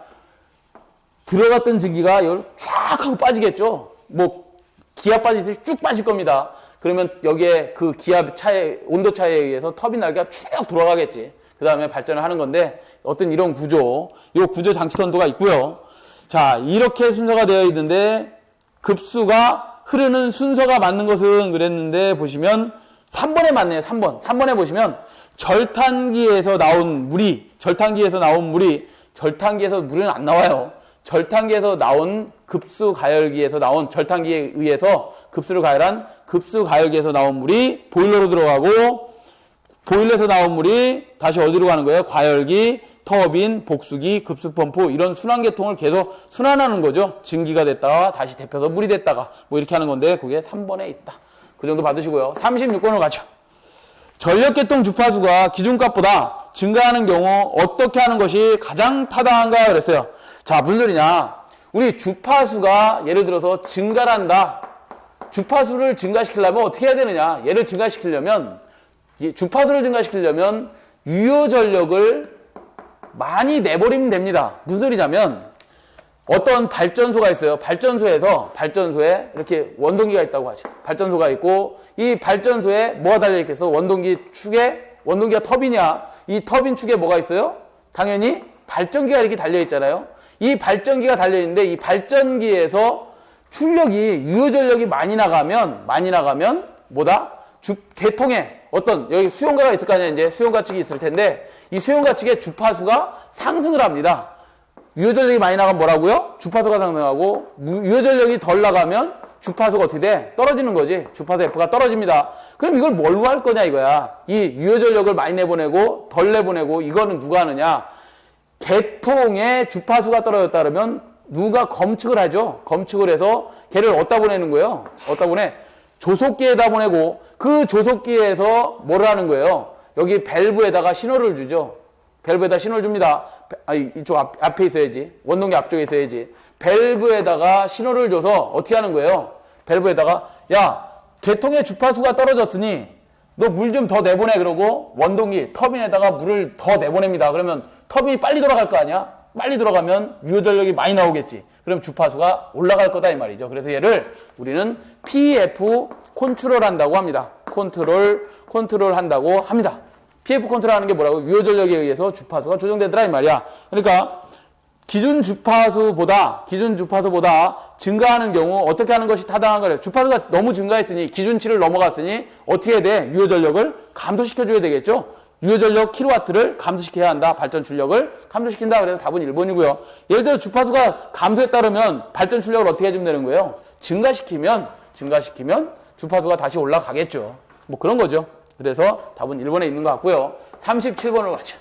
들어갔던 증기가 여기 쫙 하고 빠지겠죠? 기압 빠지듯이 쭉 빠질 겁니다. 그러면 여기에 그 기압 차에, 온도 차에 의해서 터빈 날개가 쭉 돌아가겠지. 그 다음에 발전을 하는 건데, 어떤 이런 구조, 이 구조 장치 선도가 있고요. 자, 이렇게 순서가 되어 있는데, 급수가 흐르는 순서가 맞는 것은 그랬는데, 보시면 3번에 맞네요. 3번. 3번에 보시면, 절탄기에서 물은 안 나와요. 절탄기에서 나온 급수 가열기에서 나온, 절탄기에 의해서 급수를 가열한 급수 가열기에서 나온 물이 보일러로 들어가고, 보일러에서 나온 물이 다시 어디로 가는 거예요? 과열기, 터빈, 복수기, 급수펌프, 이런 순환계통을 계속 순환하는 거죠. 증기가 됐다가 다시 데펴서 물이 됐다가 이렇게 하는 건데, 그게 3번에 있다. 그 정도 받으시고요. 36번으로 가죠. 전력계통 주파수가 기준값보다 증가하는 경우 어떻게 하는 것이 가장 타당한가 그랬어요. 자, 무슨 소리냐? 우리 주파수가 예를 들어서 증가를 한다. 주파수를 증가시키려면 어떻게 해야 되느냐? 얘를 증가시키려면, 주파수를 증가시키려면 유효전력을 많이 내버리면 됩니다. 무슨 소리냐면, 어떤 발전소가 있어요. 발전소에 이렇게 원동기가 있다고 하죠. 발전소가 있고, 이 발전소에 뭐가 달려있겠어? 원동기가 터빈이야. 이 터빈 축에 뭐가 있어요? 당연히 발전기가 이렇게 달려있잖아요. 이 발전기가 달려있는데, 이 발전기에서 유효전력이 많이 나가면, 계통에 여기 수용가가 있을 거 아니야, 이제. 수용가 측이 있을 텐데, 이 수용가 측의 주파수가 상승을 합니다. 유효전력이 많이 나가면 뭐라고요? 주파수가 상승하고, 유효전력이 덜 나가면 주파수가 어떻게 돼? 떨어지는 거지. 주파수 F가 떨어집니다. 그럼 이걸 뭘로 할 거냐, 이거야. 이 유효전력을 많이 내보내고, 덜 내보내고, 이거는 누가 하느냐? 계통의 주파수가 떨어졌다 그러면 누가 검측을 하죠? 검측을 해서 걔를 어디다 보내는 거예요? 어디다 보내? 조속기에다 보내고, 그 조속기에서 뭐를 하는 거예요? 여기 밸브에다가 신호를 주죠. 밸브에다 신호를 줍니다. 이쪽 앞에 있어야지. 원동기 앞쪽에 있어야지. 밸브에다가 신호를 줘서 어떻게 하는 거예요? 밸브에다가, 야, 계통의 주파수가 떨어졌으니 너 물 좀 더 내보내. 그러고 원동기, 터빈에다가 물을 더 내보냅니다. 그러면 터빈이 빨리 돌아갈 거 아니야? 빨리 돌아가면 유효전력이 많이 나오겠지. 그럼 주파수가 올라갈 거다, 이 말이죠. 그래서 얘를 우리는 PF 컨트롤 한다고 합니다. 컨트롤 한다고 합니다. PF 컨트롤 하는 게 뭐라고? 유효전력에 의해서 주파수가 조정되더라, 이 말이야. 그러니까 기준 주파수보다 증가하는 경우 어떻게 하는 것이 타당한가요? 주파수가 너무 증가했으니, 기준치를 넘어갔으니 어떻게 해야 돼? 유효전력을 감소시켜줘야 되겠죠? 유효전력 킬로와트를 감소시켜야 한다. 발전 출력을 감소시킨다. 그래서 답은 1번이고요. 예를 들어 주파수가 감소했다 그러면 발전 출력을 어떻게 해주면 되는 거예요? 증가시키면 주파수가 다시 올라가겠죠. 그런 거죠. 그래서 답은 1번에 있는 것 같고요. 37번으로 가죠.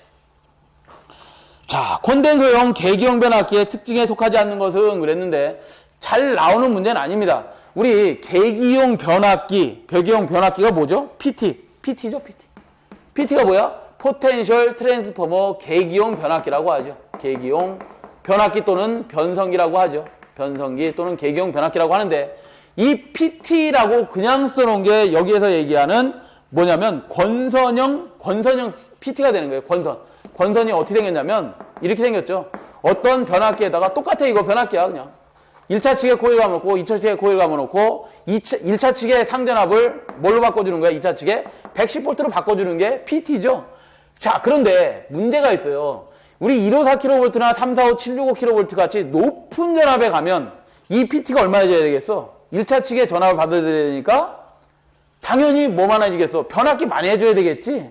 자, 콘덴서형 계기형 변압기의 특징에 속하지 않는 것은 그랬는데, 잘 나오는 문제는 아닙니다. 우리 계기형 변압기가 뭐죠? PT죠, PT. PT가 뭐야? 포텐셜 트랜스포머 계기형 변압기라고 하죠. 계기형 변압기 또는 변성기라고 하죠. 변성기 또는 계기형 변압기라고 하는데, 이 PT라고 그냥 써놓은 게 여기에서 얘기하는 뭐냐면 권선형 PT가 되는 거예요. 권선이 어떻게 생겼냐면 이렇게 생겼죠. 어떤 변압기에다가 똑같아, 이거 변압기야 그냥. 1차 측에 코일 감아놓고 2차 측에 코일 감아놓고 1차 측의 상전압을 뭘로 바꿔주는 거야? 2차 측에 110V로 바꿔주는 게 PT죠. 자, 그런데 문제가 있어요. 우리 154kV나 345, 765kV 같이 높은 전압에 가면 이 PT가 얼마나 돼야 되겠어? 1차 측에 전압을 받아야 되니까 당연히 뭐 많아지겠어? 변압기 많이 해줘야 되겠지?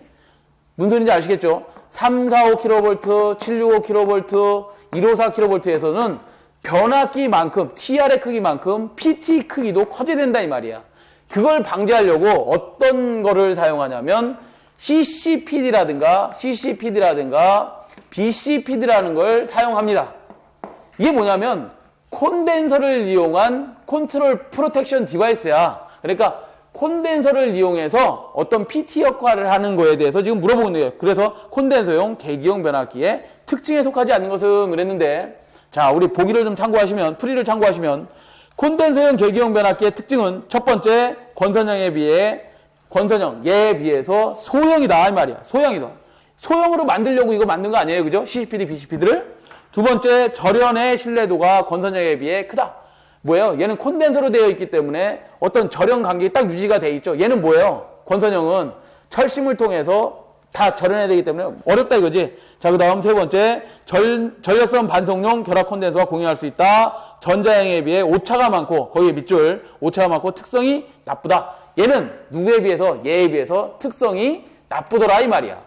무슨 소리인지 아시겠죠? 345kV, 765kV, 154kV에서는 변압기만큼, TR의 크기만큼 PT 크기도 커져야 된다, 이 말이야. 그걸 방지하려고 어떤 거를 사용하냐면 CCPD라든가 BCPD라는 걸 사용합니다. 이게 뭐냐면 콘덴서를 이용한 컨트롤 프로텍션 디바이스야. 그러니까 콘덴서를 이용해서 어떤 PT 역할을 하는 거에 대해서 지금 물어보는 거예요. 그래서 콘덴서용 계기형 변압기의 특징에 속하지 않는 것은 그랬는데, 자, 우리 보기를 좀 참고하시면, 풀이를 참고하시면, 콘덴서용 계기형 변압기의 특징은 첫 번째, 권선형에 비해서 소형이다 이 말이야. 소형이다. 소형으로 만들려고 이거 만든 거 아니에요, 그죠? CCPD, BCPD를. 두 번째, 절연의 신뢰도가 권선형에 비해 크다. 뭐예요? 얘는 콘덴서로 되어 있기 때문에 어떤 절연 간격이 딱 유지가 돼 있죠. 얘는 뭐예요? 권선형은 철심을 통해서 다 절연해야 되기 때문에 어렵다 이거지. 자, 그 다음 세 번째, 전력선 반송용 결합 콘덴서와 공유할 수 있다. 전자형에 비해 오차가 많고, 거기에 밑줄, 오차가 많고 특성이 나쁘다. 얘는 누구에 비해서? 얘에 비해서 특성이 나쁘더라 이 말이야.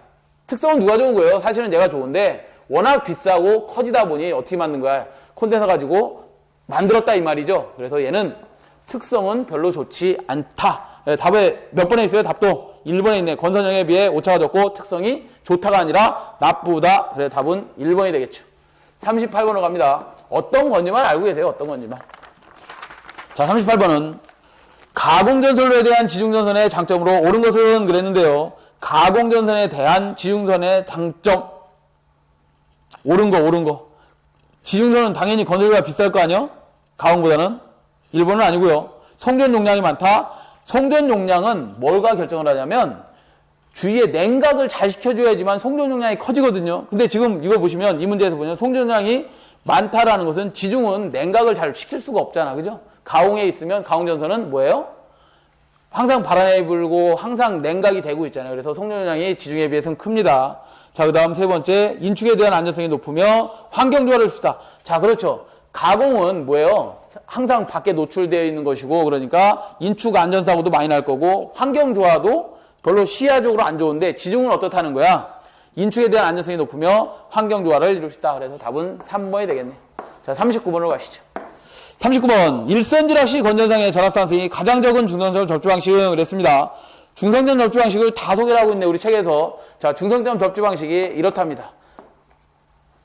특성은 누가 좋은 거예요? 사실은 얘가 좋은데 워낙 비싸고 커지다 보니 어떻게 만든 거야? 콘덴서 가지고 만들었다 이 말이죠. 그래서 얘는 특성은 별로 좋지 않다. 답에 몇 번에 있어요? 답도 1번에 있네. 권선형에 비해 오차가 적고 특성이 좋다가 아니라 나쁘다. 그래서 답은 1번이 되겠죠. 38번으로 갑니다. 어떤 건지만 알고 계세요. 어떤 건지만. 자, 38번은 가공전선로에 대한 지중전선의 장점으로 옳은 것은 그랬는데요. 가공전선에 대한 지중선의 장점. 옳은 거. 지중선은 당연히 건설비가 비쌀 거 아니요? 가공보다는. 1번은 아니고요. 송전 용량이 많다. 송전 용량은 뭘가 결정을 하냐면 주위에 냉각을 잘 시켜줘야지만 송전 용량이 커지거든요. 근데 지금 이거 보시면 이 문제에서 보면 송전 용량이 많다라는 것은 지중은 냉각을 잘 시킬 수가 없잖아. 그죠? 가공에 있으면 가공전선은 뭐예요? 항상 바람이 불고 항상 냉각이 되고 있잖아요. 그래서 송전 용량이 지중에 비해서는 큽니다. 자, 그 다음 세 번째, 인축에 대한 안전성이 높으며 환경조화를 쓰다. 자, 그렇죠. 가공은 뭐예요? 항상 밖에 노출되어 있는 것이고, 그러니까 인축 안전사고도 많이 날 거고, 환경조화도 별로 시야적으로 안 좋은데, 지중은 어떻다는 거야? 인축에 대한 안전성이 높으며 환경조화를 이룰 수 있다. 그래서 답은 3번이 되겠네. 자, 39번으로 가시죠. 39번, 일선지라시 건전상의 전압상승이 가장 적은 중성점 접주 방식은 그랬습니다. 중성점 접주 방식을 다 소개를 하고 있네, 우리 책에서. 자, 중성점 접주 방식이 이렇답니다.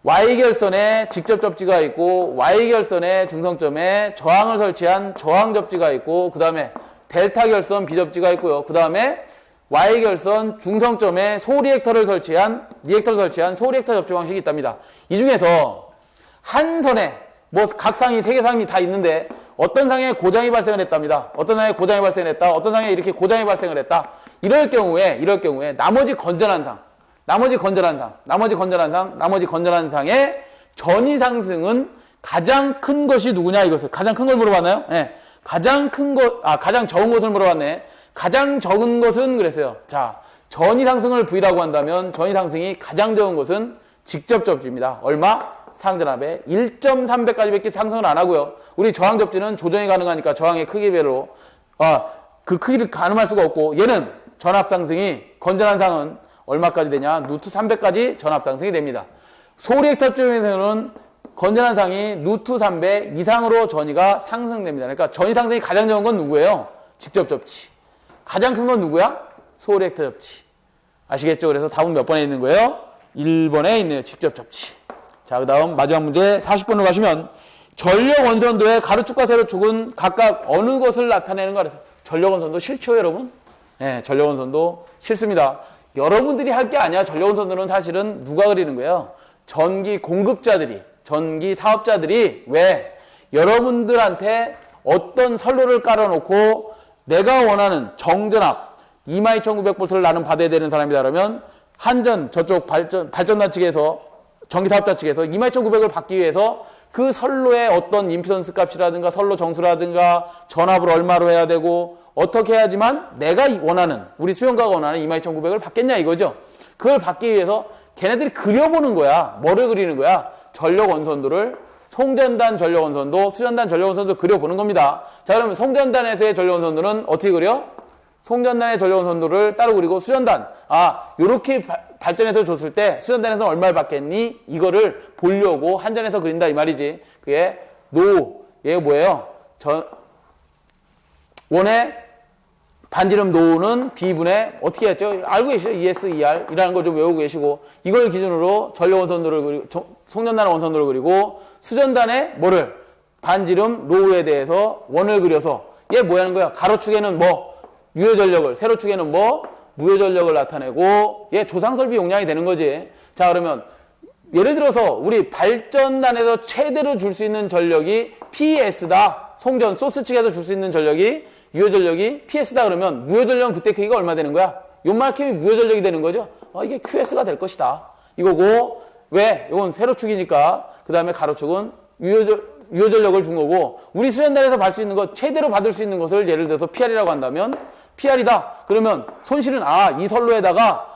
Y결선에 직접 접지가 있고, Y결선에 중성점에 저항을 설치한 저항 접지가 있고, 그 다음에 델타 결선 비접지가 있고요. 그 다음에 Y결선 중성점에 소리액터를 설치한 소리액터 접지 방식이 있답니다. 이 중에서 한 선에, 뭐 각 상이, 세 개 상이 다 있는데, 어떤 상에 고장이 발생을 했답니다. 어떤 상에 고장이 발생을 했다. 어떤 상에 이렇게 고장이 발생을 했다. 이럴 경우에 나머지 건전한 상의 전위 상승은 가장 큰 것이 누구냐 이것을. 가장 큰 걸 물어봤나요? 네. 가장 적은 것을 물어봤네. 가장 적은 것은 그랬어요. 자, 전위 상승을 V라고 한다면 전위 상승이 가장 적은 것은 직접 접지입니다. 얼마? 상전압에 1.3배까지밖에 상승을 안 하고요. 우리 저항 접지는 조정이 가능하니까 저항의 크기별로 그 크기를 가늠할 수가 없고, 얘는 전압 상승이 건전한 상은 얼마까지 되냐? 루트 300까지 전압 상승이 됩니다. 소리액터 접지에서는 건전한 상이 루트 300 이상으로 전위가 상승됩니다. 그러니까 전위 상승이 가장 적은 건 누구예요? 직접 접지. 가장 큰 건 누구야? 소리액터 접지. 아시겠죠? 그래서 답은 몇 번에 있는 거예요? 1번에 있네요. 직접 접지. 자, 그 다음 마지막 문제 40번으로 가시면 전력 원선도의 가로축과 세로축은 각각 어느 것을 나타내는가 그래서 전력 원선도 싫죠, 여러분? 네, 전력 원선도 싫습니다. 여러분들이 할 게 아니야. 전력 원선도는 사실은 누가 그리는 거예요? 전기 공급자들이, 전기 사업자들이. 왜? 여러분들한테 어떤 선로를 깔아놓고 내가 원하는 정전압 22,900V를 나는 받아야 되는 사람이다 그러면 한전 저쪽 발전단 측에서 전기사업자 측에서 22,900을 받기 위해서 그 선로의 어떤 임피던스 값이라든가 선로 정수라든가 전압을 얼마로 해야 되고 어떻게 해야지만 내가 원하는, 우리 수용가가 원하는 22,900을 받겠냐 이거죠. 그걸 받기 위해서 걔네들이 그려보는 거야. 뭐를 그리는 거야? 전력 원선도를, 송전단 전력 원선도, 수전단 전력 원선도 그려보는 겁니다. 자, 그러면 송전단에서의 전력 원선도는 어떻게 그려? 송전단의 전력 원선도를 따로 그리고 수전단, 요렇게 발전해서 줬을 때 수전단에서 얼마를 받겠니? 이거를 보려고 한전에서 그린다 이 말이지. 그게 얘가 뭐예요? 원의 반지름 노후는 B분의 어떻게 했죠? 알고 계시죠? ES, ER 이라는 거 좀 외우고 계시고 이걸 기준으로 전력 원선도를 그리고 송전단의 원선도를 그리고 수전단의 뭐를 반지름 노후에 대해서 원을 그려서 얘 뭐 하는 거야? 가로축에는 뭐 유효전력을 세로축에는 뭐 무효전력을 나타내고 얘 조상설비 용량이 되는 거지. 자 그러면 예를 들어서 우리 발전단에서 최대로 줄 수 있는 전력이 PS다. 송전 소스 측에서 줄 수 있는 전력이 유효전력이 PS다 그러면 무효전력은 그때 크기가 얼마 되는 거야? 요만큼이 무효전력이 되는 거죠. 이게 QS가 될 것이다. 이거고 왜? 이건 세로축이니까 그 다음에 가로축은 유효전력을 준 거고 우리 수전단에서 받을 수 있는 것 최대로 받을 수 있는 것을 예를 들어서 PR이라고 한다면 PR이다. 그러면 손실은 이 선로에다가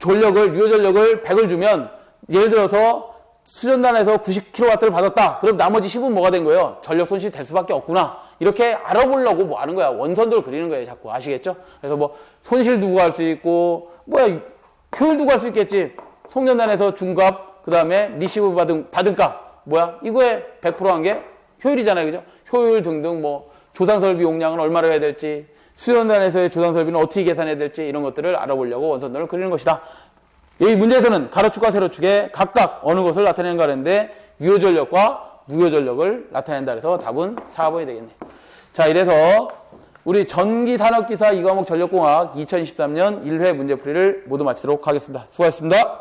유효전력을 100을 주면 예를 들어서 수전단에서 90kW를 받았다. 그럼 나머지 10은 뭐가 된 거예요? 전력 손실이 될 수밖에 없구나. 이렇게 알아보려고 뭐 하는 거야. 원선도를 그리는 거예요. 자꾸 아시겠죠? 그래서 뭐 손실 두고 갈 수 있고 효율 두고 갈 수 있겠지. 송전단에서 중값 그 다음에 리시브 받은 값 이거에 100%한 게 효율이잖아요. 그죠? 효율 등등 뭐 조상설비 용량은 얼마로 해야 될지 수전단에서의 조상설비는 어떻게 계산해야 될지 이런 것들을 알아보려고 원선도를 그리는 것이다. 여기 문제에서는 가로축과 세로축에 각각 어느 것을 나타내는가 하는데 유효전력과 무효전력을 나타낸다 그래서 답은 4번이 되겠네. 자 이래서 우리 전기산업기사 2과목 전력공학 2023년 1회 문제풀이를 모두 마치도록 하겠습니다. 수고하셨습니다.